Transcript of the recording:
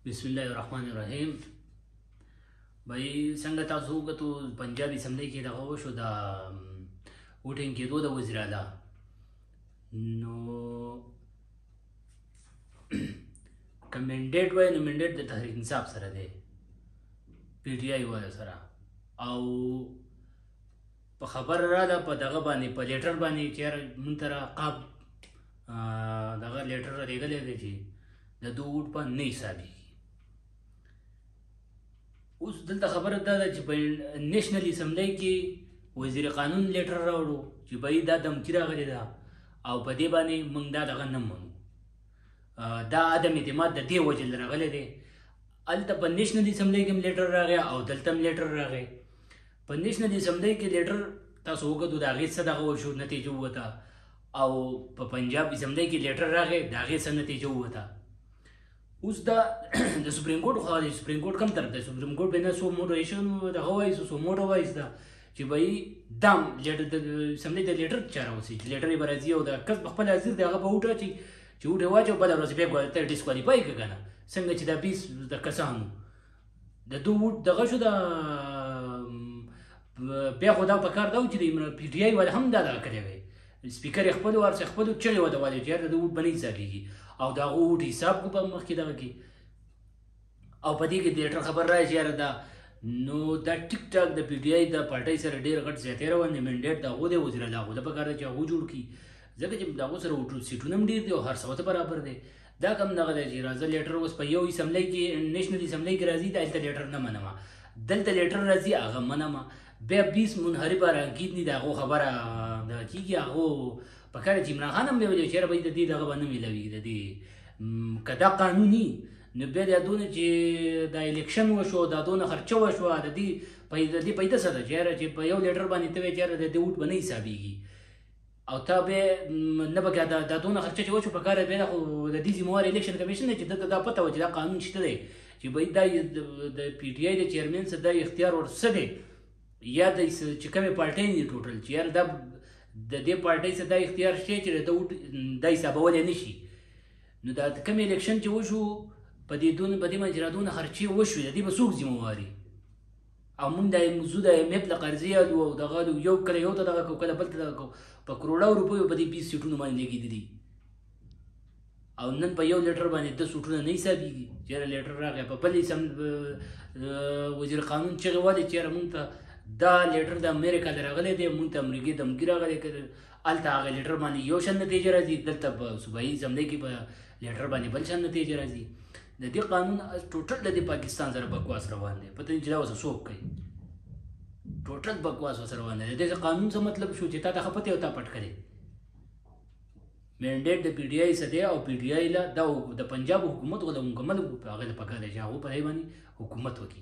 بسم الله الرحمن الرحیم. بھائی څنګه تاسو وګورئ پنجاب اسمبلی کې دغه وشو د ووټینګ کېدو د وزیر اعلی نو که منډیټ وای نو منډیټ د تحریک انصاف سره دی پی ټی آی والا سره او په خبر راده په دغه باندې په لیټر باندې چې مونږ ته عقاب دغه لیټر رالیږلی دی چې د دو ووټ په نه حسابېږي. اوس دلته خبره دا ده چې په نیشنل اسمبلی کې وزیر قانون لیټر راوړو چې بھائی دا دمکي راغلې ده او په دې باندې موږ دا دغه نه منو. دا عدم اعتماد د دې وجې نه راغلی دی. هلته په نیشنل اسمبلی کې هم لیټر راغی او دلته هم لیټر راغی. په نیشنل اسمبلی کې لیټر تاسو وګورئ د هغې څه دغه وشو نتیجه ووته او په پنجاب اسمبلی کې لیټر راغی د هغې څه نتیجه ووته. اوس دا د سپریم کورټ خوا دی. سپریم کورټ کم طرف دی. سپریم کورټ به نه سو موډریشن دغه وایي سو موډوایز ده چې بھائی دام لیټر د اسمبلی د لیټر چا راوځي چې لیټر یې به راځي او د کس په خپل حاضر دی هغه به ووټ اچوي چې ووټ یې واچوي بله ورځ بیا ته ډسکوالیفای کړه که نه څنګه چې دا 20 د کسانو د دو ووټ دغه شو د بیا خو دا په کار دا و چې د پی ټي آی والا هم دا دغه کړی وی سپیکر یې خپلو ورڅ خپلو چغې ودولې چې یاره د ووټ به نه حسابېږي او د هغو ووټ حساب کړو په مخکې دغه کې او په دې کې د لیټر خبر راځي چې یاره دا نو دا ټیک ټاک د پی ټي آی د پارټۍ سره ډېر غټ زیاتې روان دی. منډیټ د هغو دی وزیر اعلی هغو ته پکار ده چې هغو جوړ کړي ځکه چې د هغو سره سیټونه هم ډېر دي او هر څه ورته برابر دی. دا کم دغه دی چې راځه لیټر اوس په یو اسمبلی کې نیشنل اسمبلی کې راځي دا هلته لیټر نه منمه دلته لیټر راځي هغه منمه بیا 20 منحرفه راګید دي د هغو خبره دغه کېږي هغو په کار چې عمران خان هم دی ویلي چې یاره بھائی د دې دغه به نه میلاوېږي د دې که دا قانوني نو بیا دا دونه چې دا الیکشن وشو دا دونه خرچه وشوه د دې پیدا څه ده چې یاره چې په یو لیټر باندې ته وایې چې یاره د دې ووټ به نه حسابېږي او تا بیا نه به دا دونه خرچه چې وشو په کار بیا خو د دې ذمهوار الیکشن کمیشن دی چې دته دا پته وه چې دا قانون شته دی چې بھائی دا د پی ټي آی د چیرمین څه دا اختیار ورڅه دی یا د چې کومې پارټۍ دي ټوټل چې یاره دا د دې پارټۍ څه دا اختیار شته چې د ووټ دا حسابولی نه شي. نو دا کوم الیکشن چې وشو په دې باندې چې را دونه خرچې وشوې د دې به څوک ذمهواري او مونږ د موضوع د ایم ایف له قرضې یادو او دغه یو کله یو ته دغه کوو کله بل ته دغه کوو په کروړو روپیو په دې 20 سیټونو باندې لګېدلي او نن په یو لیټر باندې 10 سیټونه نه حسابېږي چې یاره لیټر راغی په بل وزیر قانون چغې والې چې یاره مونږ ته دا لیټر د امریکا نه راغلی دی مونږ ته امریکې دمکي راغلی هلته هغه لیټر باندې یو شان نتیجه راځي دلته په صوبایي اسمبلی کې په لیټر باندې بل شان نتیجه راځي. د دې قانون ټوټل د پاکستان سره بکواس روان دی پته نه چې دا اوس څوک کوي ټوټل بکواس ورسره روان دی. د دې قانون څه مطلب شو چې تا ته ښه پته او تا پټ کړې منډیټ د پی ټي آی څه دی او پی ټي آی له دا د پنجاب حکومت ولا مکمل هغه ته پکار دی چې هغه په دې باندې حکومت وکړي.